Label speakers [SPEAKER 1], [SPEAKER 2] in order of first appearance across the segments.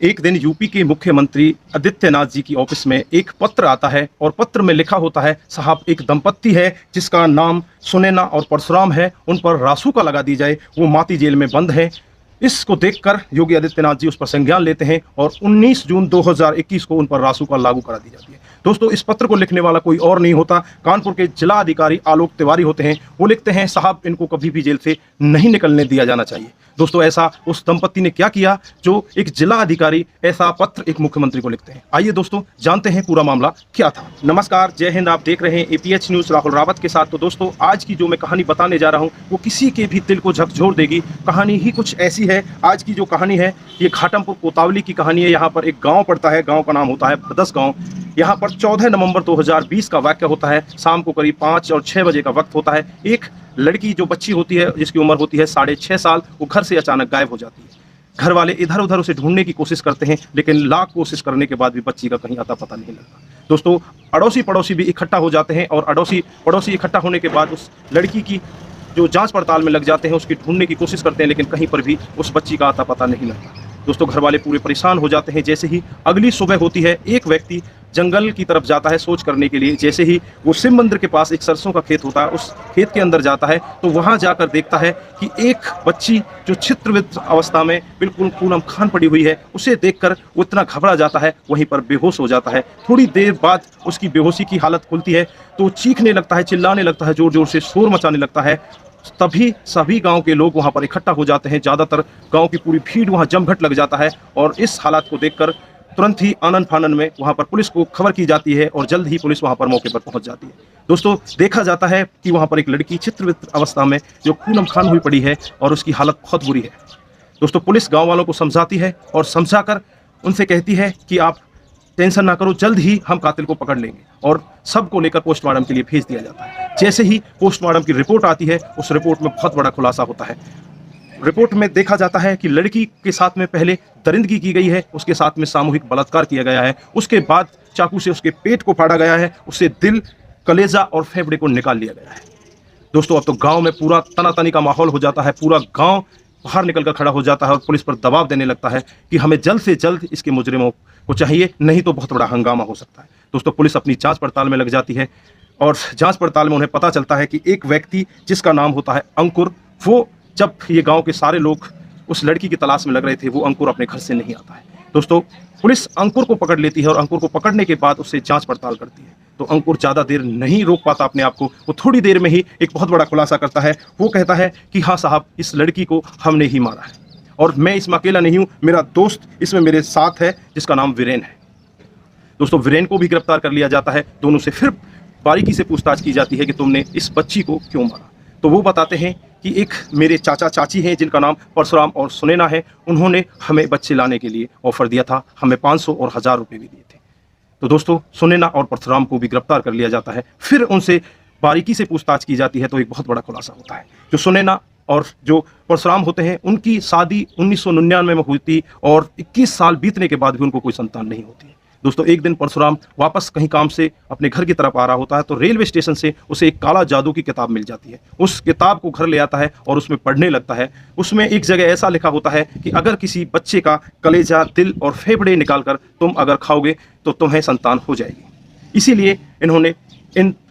[SPEAKER 1] एक दिन यूपी के मुख्यमंत्री आदित्यनाथ जी की ऑफिस में एक पत्र आता है और पत्र में लिखा होता है, साहब एक दंपत्ति है जिसका नाम सुनैना और परशुराम है, उन पर रासुका लगा दी जाए, वो माती जेल में बंद है। इसको देखकर योगी आदित्यनाथ जी उस पर संज्ञान लेते हैं और 19 जून 2021 को उन पर रासुका लागू करा दी जाती है। दोस्तों, इस पत्र को लिखने वाला कोई और नहीं होता, कानपुर के जिला अधिकारी आलोक तिवारी होते हैं। वो लिखते हैं, साहब इनको कभी भी जेल से नहीं निकलने दिया जाना चाहिए। दोस्तों, ऐसा उस दंपत्ति ने क्या किया जो एक जिला अधिकारी ऐसा पत्र एक मुख्यमंत्री को लिखते हैं? आइए दोस्तों, जानते हैं पूरा मामला क्या था। नमस्कार, जय हिंद। आप देख रहे हैं APH न्यूज़ राहुल रावत के साथ। तो दोस्तों, आज की जो मैं कहानी बताने जा रहा हूं वो किसी के भी दिल को झकझोर देगी। कहानी ही कुछ ऐसी है। आज की जो कहानी है ये घाटमपुर कोतावली की कहानी है। यहाँ पर एक गाँव पड़ता है, गाँव का नाम होता है बरदस गाँव। यहाँ पर 14 नवंबर 2020 का वाक्य होता है। शाम को करीब 5 और 6 बजे का वक्त होता है। एक लड़की जो बच्ची होती है, जिसकी उम्र होती है 6.5 साल, वो घर से अचानक गायब हो जाती है। घर वाले इधर उधर उसे ढूंढने की कोशिश करते हैं, लेकिन लाख कोशिश करने के बाद भी बच्ची का कहीं अता पता नहीं लगता। दोस्तों, अड़ोसी पड़ोसी भी इकट्ठा हो जाते हैं और अड़ोसी पड़ोसी इकट्ठा होने के बाद उस लड़की की जो जांच पड़ताल में लग जाते हैं, उसकी ढूंढने की कोशिश करते हैं, लेकिन कहीं पर भी उस बच्ची का अता पता नहीं लगता। दोस्तों, घर वाले पूरे परेशान हो जाते हैं। जैसे ही अगली सुबह होती है, एक व्यक्ति जंगल की तरफ जाता है सोच करने के लिए। जैसे ही वो शिव मंदिर के पास एक सरसों का खेत होता है, उस खेत के अंदर जाता है तो वहां जाकर देखता है कि एक बच्ची जो छित्रवित्र अवस्था में बिल्कुल पूनम खान पड़ी हुई है, उसे देखकर वो इतना घबरा जाता है, वहीं पर बेहोश हो जाता है। थोड़ी देर बाद उसकी बेहोशी की हालत खुलती है तो चीखने लगता है, चिल्लाने लगता है, जोर जोर से शोर मचाने लगता है। तभी सभी गांव के लोग वहां पर इकट्ठा हो जाते हैं। ज़्यादातर गांव की पूरी भीड़ वहां जमघट लग जाता है और इस हालात को देखकर तुरंत ही आनन फानन में वहां पर पुलिस को खबर की जाती है और जल्द ही पुलिस वहां पर मौके पर पहुंच जाती है। दोस्तों, देखा जाता है कि वहां पर एक लड़की चित्रवित्र अवस्था में जो पूनम खान हुई पड़ी है और उसकी हालत बहुत बुरी है। दोस्तों, पुलिस गाँव वालों को समझाती है और समझाकर उनसे कहती है कि आप टेंशन ना करो, जल्द ही हम कातिल को पकड़ लेंगे, और सबको लेकर पोस्टमार्टम के लिए भेज दिया जाता है। जैसे ही पोस्टमार्टम की रिपोर्ट आती है, उस रिपोर्ट में बहुत बड़ा खुलासा होता है। रिपोर्ट में देखा जाता है कि लड़की के साथ में पहले दरिंदगी की गई है, उसके साथ में सामूहिक बलात्कार किया गया है, उसके बाद चाकू से उसके पेट को फाड़ा गया है, उससे दिल, कलेजा और फेफड़े को निकाल लिया गया है। दोस्तों, अब तो गांव में पूरा तनातनी का माहौल हो जाता है। पूरा गांव बाहर निकलकर खड़ा हो जाता है और पुलिस पर दबाव देने लगता है कि हमें जल्द से जल्द इसके मुजरिमों को चाहिए, नहीं तो बहुत बड़ा हंगामा हो सकता है। दोस्तों, पुलिस अपनी जांच पड़ताल में लग जाती है और जांच पड़ताल में उन्हें पता चलता है कि एक व्यक्ति जिसका नाम होता है अंकुर, वो जब ये गांव के सारे लोग उस लड़की की तलाश में लग रहे थे, वो अंकुर अपने घर से नहीं आता है। दोस्तों, पुलिस अंकुर को पकड़ लेती है और अंकुर को पकड़ने के बाद उससे जांच पड़ताल करती है। तो अंकुर ज़्यादा देर नहीं रोक पाता अपने आप को। वो थोड़ी देर में ही एक बहुत बड़ा खुलासा करता है। वो कहता है कि हाँ साहब, इस लड़की को हमने ही मारा है और मैं इसमें अकेला नहीं हूँ, मेरा दोस्त इसमें मेरे साथ है जिसका नाम वीरेन है। दोस्तों, वीरेन को भी गिरफ्तार कर लिया जाता है। दोनों से फिर बारीकी से पूछताछ की जाती है कि तुमने इस बच्ची को क्यों मारा। तो वो बताते हैं कि एक मेरे चाचा चाची हैं जिनका नाम परशुराम और सुनैना है, उन्होंने हमें बच्चे लाने के लिए ऑफर दिया था, हमें 500 और 1000 रुपये भी दिए थे। तो दोस्तों, सुनैना और परशुराम को भी गिरफ्तार कर लिया जाता है। फिर उनसे बारीकी से पूछताछ की जाती है तो एक बहुत बड़ा खुलासा होता है। जो सुनैना और जो परशुराम होते हैं, उनकी शादी 1999 में हुई थी और 21 साल बीतने के बाद भी उनको कोई संतान नहीं होती है। दोस्तों, एक दिन परशुराम वापस कहीं काम से अपने घर की तरफ आ रहा होता है तो रेलवे स्टेशन से उसे एक काला जादू की किताब मिल जाती है। उस किताब को घर ले आता है और उसमें पढ़ने लगता है। उसमें एक जगह ऐसा लिखा होता है कि अगर किसी बच्चे का कलेजा, दिल और फेफड़े निकालकर तुम अगर खाओगे तो तुम्हें संतान हो जाएगी। इसीलिए इन्होंने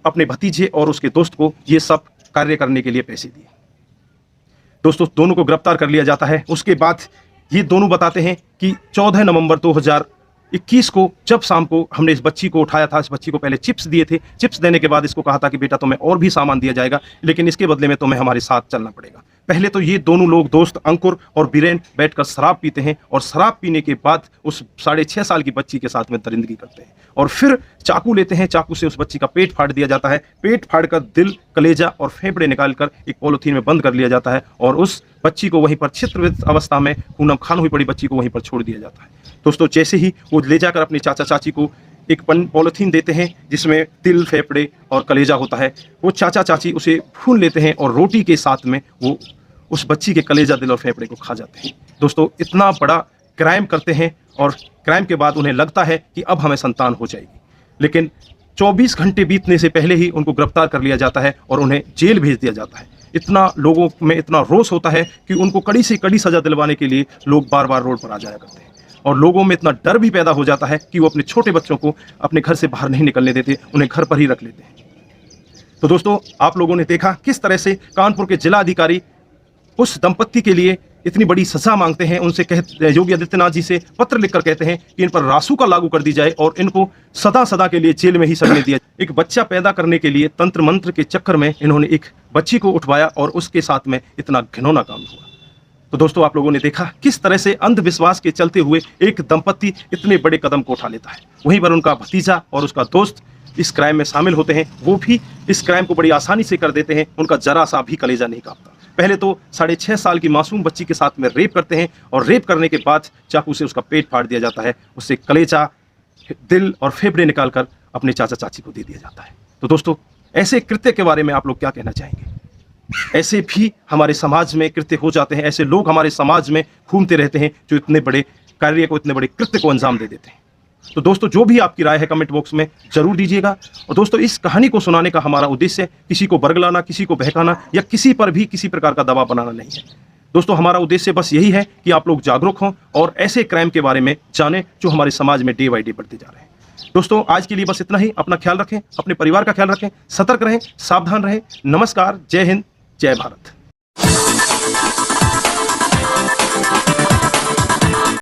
[SPEAKER 1] अपने भतीजे और उसके दोस्त को ये सब कार्य करने के लिए पैसे दिए। दोस्तों, दोनों को गिरफ्तार कर लिया जाता है। उसके बाद ये दोनों बताते हैं कि 14 नवंबर 2021 को जब शाम को हमने इस बच्ची को उठाया था, इस बच्ची को पहले चिप्स दिए थे। चिप्स देने के बाद इसको कहा था कि बेटा तुम्हें और भी सामान दिया जाएगा, लेकिन इसके बदले में तुम्हें हमारे साथ चलना पड़ेगा। पहले तो ये दोनों लोग दोस्त अंकुर और बीरेन बैठकर शराब पीते हैं और शराब पीने के बाद उस 6.5 साल की बच्ची के साथ में दरिंदगी करते हैं और फिर चाकू लेते हैं। चाकू से उस बच्ची का पेट फाड़ दिया जाता है। पेट फाड़कर दिल, कलेजा और फेफड़े निकालकर एक पॉलिथीन में बंद कर लिया जाता है और उस बच्ची को वहीं पर छित्रवित्र अवस्था में पूनम खान हुई पड़ी बच्ची को वहीं पर छोड़ दिया जाता है। दोस्तों, जैसे ही वो ले जाकर अपने चाचा चाची को एक पॉलिथीन देते हैं जिसमें तिल, फेफड़े और कलेजा होता है, वो चाचा चाची उसे भून लेते हैं और रोटी के साथ में वो उस बच्ची के कलेजा, दिल और फेफड़े को खा जाते हैं। दोस्तों, इतना बड़ा क्राइम करते हैं और क्राइम के बाद उन्हें लगता है कि अब हमें संतान हो जाएगी, लेकिन 24 घंटे बीतने से पहले ही उनको गिरफ्तार कर लिया जाता है और उन्हें जेल भेज दिया जाता है। इतना लोगों में इतना रोष होता है कि उनको कड़ी से कड़ी सजा दिलवाने के लिए लोग बार बार रोड पर आ जाया करते हैं। और लोगों में इतना डर भी पैदा हो जाता है कि वो अपने छोटे बच्चों को अपने घर से बाहर नहीं निकलने देते, उन्हें घर पर ही रख लेते हैं। तो दोस्तों, आप लोगों ने देखा किस तरह से कानपुर के जिला अधिकारी उस दंपत्ति के लिए इतनी बड़ी सजा मांगते हैं, उनसे योगी आदित्यनाथ जी से पत्र लिखकर कहते हैं कि इन पर रासुका लागू कर दी जाए और इनको सदा सदा के लिए जेल में ही सड़ने दिया। एक बच्चा पैदा करने के लिए तंत्र मंत्र के चक्कर में इन्होंने एक बच्ची को उठवाया और उसके साथ में इतना घिनौना काम हुआ। तो दोस्तों, आप लोगों ने देखा किस तरह से अंधविश्वास के चलते हुए एक दंपत्ति इतने बड़े कदम को उठा लेता है। वहीं पर उनका भतीजा और उसका दोस्त इस क्राइम में शामिल होते हैं, वो भी इस क्राइम को बड़ी आसानी से कर देते हैं, उनका जरा सा भी कलेजा नहीं कांपता। पहले तो 6.5 साल की मासूम बच्ची के साथ में रेप करते हैं और रेप करने के बाद चाकू से उसका पेट फाड़ दिया जाता है, उससे कलेजा, दिल और फेफड़े निकालकर अपने चाचा चाची को दे दिया जाता है। तो दोस्तों, ऐसे कृत्य के बारे में आप लोग क्या कहना चाहेंगे? ऐसे भी हमारे समाज में कृत्य हो जाते हैं, ऐसे लोग हमारे समाज में घूमते रहते हैं जो इतने बड़े कार्य को, इतने बड़े कृत्य को अंजाम दे देते हैं। तो दोस्तों, जो भी आपकी राय है कमेंट बॉक्स में जरूर दीजिएगा। और दोस्तों, इस कहानी को सुनाने का हमारा उद्देश्य किसी को बरगलाना, किसी को बहकाना या किसी पर भी किसी प्रकार का दबाव बनाना नहीं है। दोस्तों, हमारा उद्देश्य बस यही है कि आप लोग जागरूक हों और ऐसे क्राइम के बारे में जानें जो हमारे समाज में डे बाई डे बढ़ते जा रहे हैं। दोस्तों, आज के लिए बस इतना ही। अपना ख्याल रखें, अपने परिवार का ख्याल रखें, सतर्क रहें, सावधान रहें। नमस्कार, जय हिंद, जय भारत।